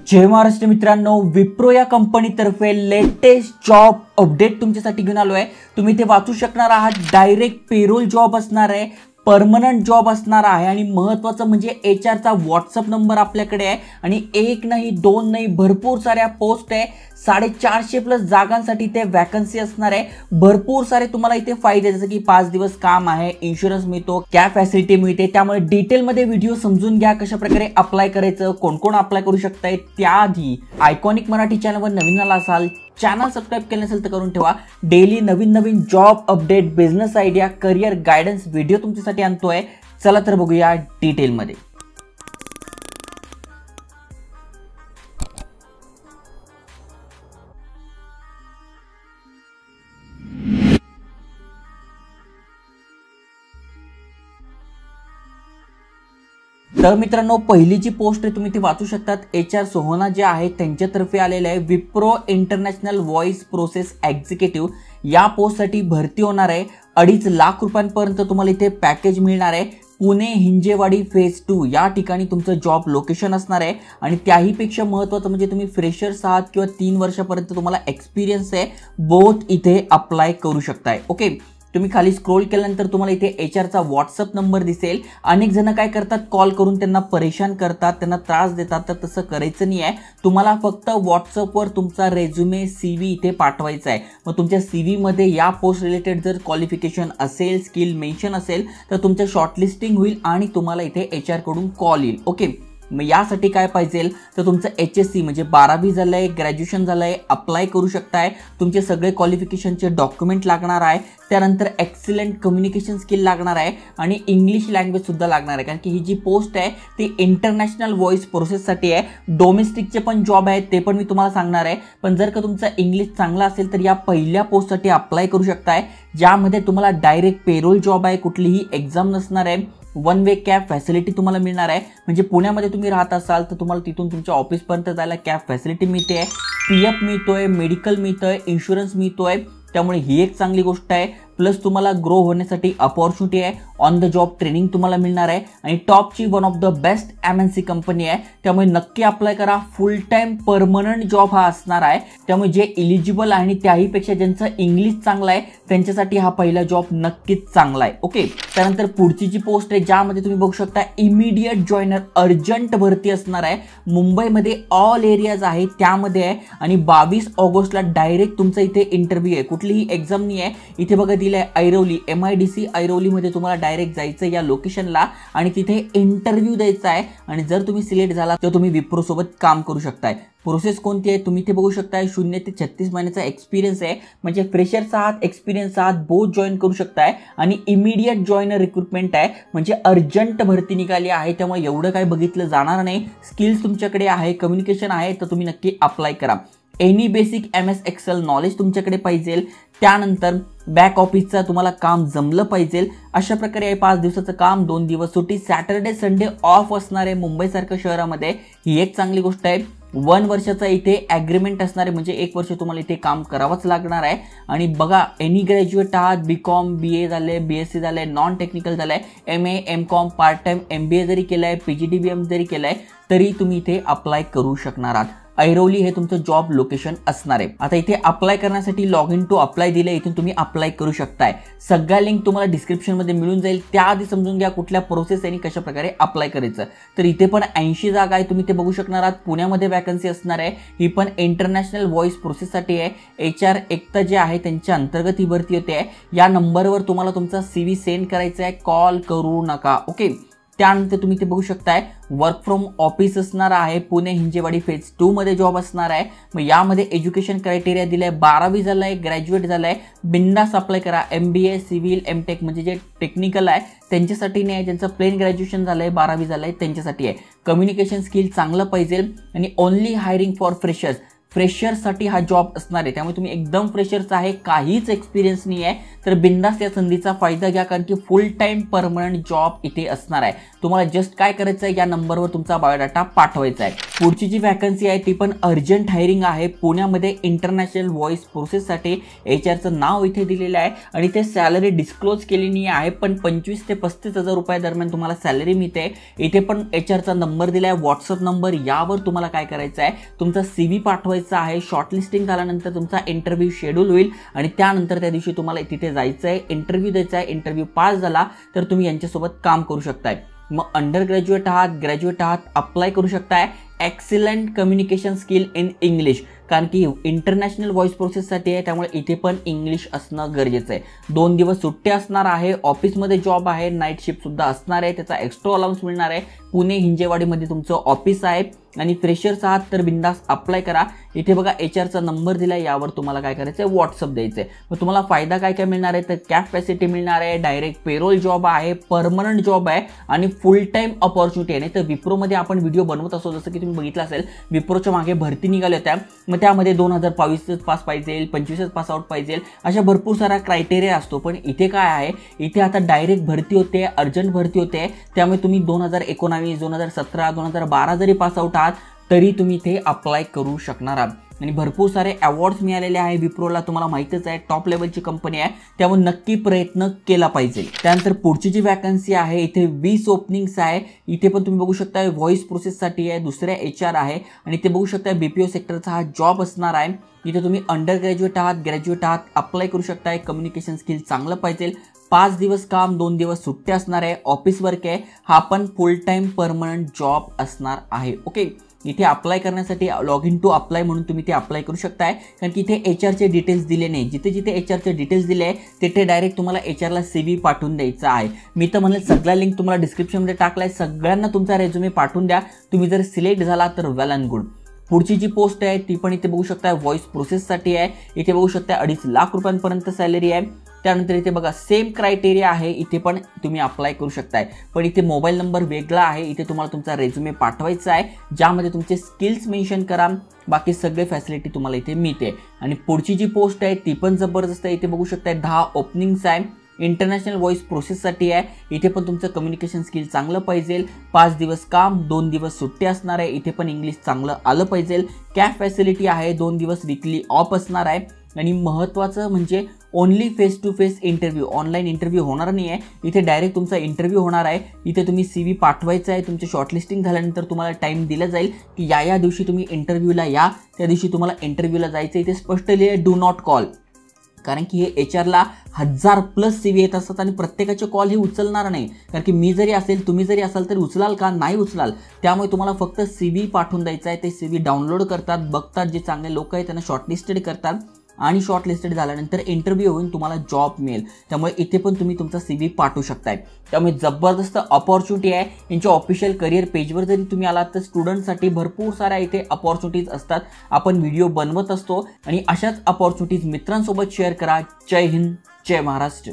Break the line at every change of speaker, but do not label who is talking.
जय महाराष्ट्र मित्रांनो, विप्रो या कंपनीतर्फे लेटेस्ट जॉब अपडेट तुमच्यासाठी घेऊन आलो आहे। तुम्ही ते वाचू शकणार आहात। डायरेक्ट पेरोल जॉब असणार आहे, परमनंट जॉब असणार आहे आणि महत्त्वाचं म्हणजे HR चा व्हॉट्सअप नंबर आपल्याकडे आहे आणि एक नाही दोन नाही भरपूर साऱ्या पोस्ट आहे। 450 जागांसाठी ते वॅकन्सी असणार आहे। भरपूर सारे तुम्हाला इथे फायदे जसे की 5 दिवस काम आहे, इन्शुरन्स मिळतो, कॅब फॅसिलिटी मिळते। त्यामुळे डिटेलमध्ये व्हिडिओ समजून घ्या कशा प्रकारे अप्लाय करायचं, कोण कोण अप्लाय करू शकताय। त्याआधी आयकॉनिक मराठी चॅनलवर नवीन आला असाल, चॅनल सबस्क्राइब केलं नसेल तर करून ठेवा। डेली नवीन job update, business idea, career guidance video तुमच्यासाठी आणतोय। चला तर बघूया डिटेलमध्ये। तर मित्रांनो, पहिली जी पोस्ट आहे तुम्ही ती वाचू शकतात। HR सोहना जे आहे त्यांच्यातर्फे आलेले आहे Wipro international voice process executive. या पोस्टसाठी भरती होणार आहे। 2.5 लाख रुपयांपर्यंत तुम्हाला इथे पॅकेज मिळणार आहे। पुणे हिंजेवाडी फेज 2 या ठिकाणी तुमचं जॉब लोकेशन असणार आहे आणि त्याहीपेक्षा महत्त्वाचं म्हणजे तुम्ही फ्रेशर्स आहात किंवा 3 वर्षापर्यंत तुम्हाला एक्सपिरियन्स आहे, बोथ इथे अप्लाय करू शकताय। ओके, तुम्ही खाली स्क्रोल केल्यानंतर तुम्हाला इथे HR चा व्हॉट्सअप नंबर दिसेल। अनेक जण काय करतात, कॉल करून त्यांना परेशान करतात, त्यांना त्रास देतात, तर तसं करायचं नाही आहे। तुम्हाला फक्त व्हॉट्सअपवर तुमचा रेझ्युमे CV इथे पाठवायचा आहे। मग तुमच्या CV मध्ये या पोस्ट रिलेटेड जर क्वालिफिकेशन असेल, स्किल मेन्शन असेल तर तुमचं शॉर्टलिस्टिंग होईल आणि तुम्हाला इथे HR कडून कॉल येईल। ओके, मग यासाठी काय पाहिजे तर तुमचं HSC म्हणजे 12वी झालंय, ग्रॅज्युएशन झालंय, अप्लाय करू शकताय। तुमचे सगळे क्वालिफिकेशनचे डॉक्युमेंट लागणार आहे। त्यानंतर एक्सलंट कम्युनिकेशन स्किल लागणार आहे आणि इंग्लिश लँग्वेज सुद्धा लागणार आहे, कारण की ही जी पोस्ट आहे ती इंटरनॅशनल व्हॉइस प्रोसेससाठी आहे। डोमेस्टिकचे पण जॉब आहेत ते पण मी तुम्हाला सांगणार आहे, पण जर का तुमचा इंग्लिश चांगला असेल तर या पहिल्या पोस्टसाठी अप्लाय करू शकताय, ज्यामध्ये तुम्हाला डायरेक्ट पेरोल जॉब आहे, कुठलीही एक्झाम नसणार आहे। 1 वे कॅब फॅसिलिटी तुम्हाला मिळणार आहे, म्हणजे पुण्यामध्ये तुम्ही राहत असाल तर तुम्हाला तिथून तुमच्या ऑफिसपर्यंत जायला कॅब फॅसिलिटी मिळते, PF मिळतोय, मेडिकल मिळतोय, इन्शुरन्स मिळतोय। त्यामुळे ही एक चांगली गोष्ट आहे। प्लस तुम्हाला ग्रो होण्यासाठी अपॉर्च्युनिटी आहे, ऑन द जॉब ट्रेनिंग तुम्हाला मिळणार आहे आणि टॉपची one of the best MNC company आहे। त्यामुळे नक्की अप्लाय करा। फुल टाइम परमनंट जॉब हा असणार आहे, त्यामुळे जे एलिजिबल आहे आणि त्याहीपेक्षा ज्यांचं इंग्लिश चांगलं आहे त्यांच्यासाठी हा पहिला जॉब नक्कीच चांगला आहे। ओके, त्यानंतर पुढची जी पोस्ट आहे ज्यामध्ये तुम्ही बघू शकता इमिडिएट जॉइनर, अर्जंट भरती असणार आहे। मुंबईमध्ये ऑल एरियाज आहे त्यामध्ये आहे आणि 22 ऑगस्टला डायरेक्ट तुमचा इथे इंटरव्ह्यू आहे, कुठलीही एक्झाम नाही आहे। इथे बघा दिलंय ऐरोली, MIDC ऐरोलीमध्ये तुम्हाला डायरेक्ट जायचं या लोकेशनला आणि तिथे इंटरव्ह्यू द्यायचा आहे आणि जर तुम्ही सिलेक्ट झाला तर तुम्ही विप्रो सोबत काम करू शकताय। प्रोसेस कोणती आहे तुम्ही इथे बघू शकताय। 0 ते 36 महिन्याचा एक्सपिरियन्स आहे, म्हणजे फ्रेशर्स आहात, एक्सपिरियन्स आहात, बोथ जॉईन करू शकताय आणि इमिडिएट जॉइनर रिक्रुटमेंट आहे, म्हणजे अर्जंट भरती निघाली आहे। त्यामुळे एवढं काय बघितलं जाणार नाही। स्किल्स तुमच्याकडे आहे, कम्युनिकेशन आहे, तर तुम्ही नक्की अप्लाय करा। Any basic MS Excel knowledge तुमच्याकडे पाहिजे। त्यानंतर बॅक ऑफिसचा तुम्हाला काम जमलं पाहिजे। अशा प्रकारे आहे 5 दिवसाचं काम, 2 दिवस सुट्टी, सॅटर्डे संडे ऑफ असणार आहे मुंबईसारख्या शहरामध्ये, ही एक चांगली गोष्ट आहे। 1 वर्षाचा इथे ॲग्रीमेंट असणार आहे, म्हणजे 1 वर्ष तुम्हाला इथे काम करावंच लागणार आहे। आणि बघा, एनी ग्रॅज्युएट आहात, BCom BA झाले, BSc झाले, नॉन टेक्निकल झालंय, MA MCom part time MBA जरी केलाय, PGDBM जरी केलाय तरी तुम्ही इथे अप्लाय करू शकणार आहात। ऐरोली हे तुमचं जॉब लोकेशन असणार आहे। आता इथे अप्लाय करण्यासाठी लॉग इन टू अप्लाय दिले, इथून तुम्ही अप्लाय करू शकताय। सगळ्या लिंक तुम्हाला डिस्क्रिप्शन मध्ये मिळून जाईल। त्याआधी समजून घ्या कुठल्या प्रोसेस आणि कशा प्रकारे अप्लाय करायचं। तर इथे पण 80 जागा आहे, तुम्ही ते बघू शकणार आहात। पुण्यामध्ये वॅकन्सी असणार आहे, ही पण इंटरनॅशनल व्हॉइस प्रोसेससाठी आहे। HR एकता जे आहे त्यांच्या अंतर्गत ही भरती होते आहे। या नंबरवर तुम्हाला तुमचा CV सेंड करायचा आहे, कॉल करू नका। ओके, त्यानंतर तुम्ही ते बघू शकताय वर्क फ्रॉम ऑफिस असणार आहे। पुणे हिंजेवाडी फेज 2 मध्ये जॉब असणार आहे। मग यामध्ये एज्युकेशन क्रायटेरिया दिलाय, 12वी झालंय, ग्रॅज्युएट झालंय, बिंदास अप्लाय करा। MBA सिव्हिल MTech म्हणजे जे टेक्निकल आहे त्यांच्यासाठी नाही, ज्यांचं प्लेन ग्रॅज्युएशन झालंय, 12वी झालंय त्यांच्यासाठी आहे। कम्युनिकेशन स्किल चांगलं पाहिजे आणि ओनली हायरिंग फॉर फ्रेशर्स। फ्रेशरसाठी हा जॉब असणार आहे, त्यामुळे तुम्ही एकदम फ्रेशरचा आहे, काहीच एक्सपिरियन्स नाही आहे, तर बिंदास या संधीचा फायदा घ्या, कारण की फुल टाइम परमनंट जॉब इथे असणार आहे. तुम्हाला जस्ट काय करायचं आहे, या नंबरवर तुमचा बायोडाटा पाठवायचा आहे. पुढची जी वॅकन्सी आहे ती पण अर्जंट हायरिंग आहे. पुण्यामध्ये इंटरनॅशनल व्हॉइस प्रोसेससाठी एचआरचं नाव इथे दिलेलं आहे आणि ते सॅलरी डिस्क्लोज केलेली आहे, पण 25 ते 35,000 रुपये दरम्यान तुम्हाला सॅलरी मिळते. इथे पण एचआरचा नंबर दिलाय, व्हॉट्सअप नंबर, यावर तुम्हाला काय करायचं आहे, तुमचा CV पाठवायचा आहे. शॉर्टलिस्टिंग झाल्यानंतर तुमचा इंटरव्ह्यू शेड्यूल होईल आणि त्यानंतर त्या दिवशी तुम्हाला तिथे जायचं आहे, इंटरव्ह्यू द्यायचा आहे. इंटरव्ह्यू पास झाला तर तुम्ही यांच्यासोबत काम करू शकताय. मग अंडर ग्रॅज्युएट आहात, ग्रॅज्युएट आहात, अप्लाय करू शकताय. Excellent communication skill in English, कारण की इंटरनॅशनल व्हॉइस प्रोसेससाठी आहे, त्यामुळे इथे पण इंग्लिश असणं गरजेचं आहे. 2 दिवस सुट्टी असणार आहे, ऑफिसमध्ये जॉब आहे, नाईट शिफ्ट सुद्धा असणार आहे, त्याचा एक्स्ट्रा अलाउन्स मिळणार आहे. पुणे हिंजेवाडीमध्ये तुमचं ऑफिस आहे आणि फ्रेशर्स आहात तर बिंदास अप्लाय करा. इथे बघा एचआरचा नंबर दिला, यावर तुम्हाला काय करायचं आहे, व्हॉट्सअप द्यायचं आहे. मग तुम्हाला फायदा काय काय मिळणार आहे, तर कॅपॅसिटी मिळणार आहे, डायरेक्ट पेरोल जॉब आहे, परमनंट जॉब आहे आणि फुल टाइम अपॉर्च्युनिटी आहे. नाही तर विप्रोमध्ये आपण व्हिडिओ बनवत असतो, जसं की तुम्ही बघितलं असेल, विप्रोच्या मागे भरती निघाल्या होत्या, मग त्यामध्ये 2022 पास पाहिजे, 25 पास आउट पाहिजे, अशा भरपूर सारा क्रायटेरिया असतो. पण इथे काय आहे, इथे आता डायरेक्ट भरती होते, अर्जंट भरती होते, त्यामुळे तुम्ही 2019, 2017, 2012 जरी पास आउट आहात तरी तुम्ही इथे अप्लाय करू शकणार आहात. आणि भरपूर सारे अवॉर्ड्स मिळालेले आहे विप्रोला, तुम्हाला माहितीच आहे, टॉप लेवलची कंपनी आहे, त्यामुळे नक्की प्रयत्न केला पाहिजे. त्यानंतर पुढची जी वॅकन्सी आहे, इथे 20 ओपनिंग्स आहे. इथे पण तुम्ही बघू शकता व्हॉइस प्रोसेससाठी आहे, दुसऱ्या HR आहे आणि ते बघू शकता BPO सेक्टरचा हा जॉब असणार आहे. इथे तुम्ही अंडर ग्रॅज्युएट आहात, ग्रॅज्युएट आहात, अप्लाय करू शकताय. कम्युनिकेशन स्किल चांगलं पाहिजे. 5 दिवस काम, 2 दिवस सुट्टी असणार आहे, ऑफिस वर्क आहे, हा पण फुल टाइम परमनंट जॉब असणार आहे. ओके, इथे अप्लाय करण्यासाठी लॉग इन टू अप्लाय म्हणून तुम्ही ते अप्लाय करू शकताय, कारण की इथे एचआरचे डिटेल्स दिले नाही. जिथे जिथे एचआरचे डिटेल्स दिले आहे तिथे डायरेक्ट तुम्हाला एचआरला CV पाठवून द्यायचा आहे. मी तर म्हणेल सगळ्या लिंक तुम्हाला डिस्क्रिप्शनमध्ये टाकलाय, सगळ्यांना तुमचा रेझ्युमे पाठवून द्या. तुम्ही जर सिलेक्ट झाला तर वेल अँड गुड. पुढची जी पोस्ट आहे ती पण इथे बघू शकता व्हॉइस प्रोसेससाठी आहे. इथे बघू शकता 2.5 लाख रुपयांपर्यंत सॅलरी आहे. त्यानंतर इथे बघा सेम क्रायटेरिया आहे, इथे पण तुम्ही अप्लाय करू शकताय, पण इथे मोबाईल नंबर वेगळा आहे. इथे तुम्हाला तुमचा रेझ्युमे पाठवायचा आहे, ज्यामध्ये तुमचे स्किल्स मेन्शन करा, बाकी सगळे फॅसिलिटी तुम्हाला इथे मिळते. आणि पुढची जी पोस्ट आहे ती पण जबरदस्त आहे. इथे बघू शकता 10 ओपनिंग्स आहे, इंटरनॅशनल व्हॉइस प्रोसेससाठी आहे. इथे पण तुमचं कम्युनिकेशन स्किल चांगलं पाहिजे. 5 दिवस काम, 2 दिवस सुट्टी असणार आहे. इथे पण इंग्लिश चांगलं आलं पाहिजे. कॅब फॅसिलिटी आहे, 2 दिवस वीकली ऑफ असणार आहे. आणि महत्त्वाचं म्हणजे only face to face interview, online interview होणार नाही आहे. इथे डायरेक्ट तुमचा इंटरव्ह्यू होणार आहे. इथे तुम्ही CV पाठवायचा आहे. तुमचे शॉर्टलिस्टिंग झाल्यानंतर तुम्हाला टाईम दिला जाईल की या दिवशी तुम्ही इंटरव्ह्यूला या, त्या दिवशी तुम्हाला इंटरव्ह्यूला जायचं. इथे स्पष्ट लिहिले डू नॉट कॉल, कारण की हे एचआरला 1000+ CV येत असतात आणि प्रत्येकाचे कॉल हे उचलणार नाही. कारण की मी जरी असेल, तुम्ही जरी असाल तरी उचलाल का, नाही उचलाल. त्यामुळे तुम्हाला फक्त CV पाठवून द्यायचा आहे. ते CV डाउनलोड करतात, बघतात, जे चांगले लोक आहेत त्यांना शॉर्टलिस्टेड करतात आणि शॉर्टलिस्टेड झाल्यानंतर इंटरव्ह्यू होऊन तुम्हाला जॉब मिळेल. त्यामुळे इथे पण तुम्ही तुमचा CV पाठवू शकताय. त्यामुळे जबरदस्त अपॉर्च्युनिटी आहे. यांच्या ऑफिशियल करिअर पेजवर जरी तुम्ही आलात तर स्टुडंटसाठी भरपूर साऱ्या इथे अपॉर्च्युनिटीज असतात. आपण व्हिडिओ बनवत असतो आणि अशाच अपॉर्च्युनिटीज मित्रांसोबत शेअर करा. जय हिंद, जय महाराष्ट्र.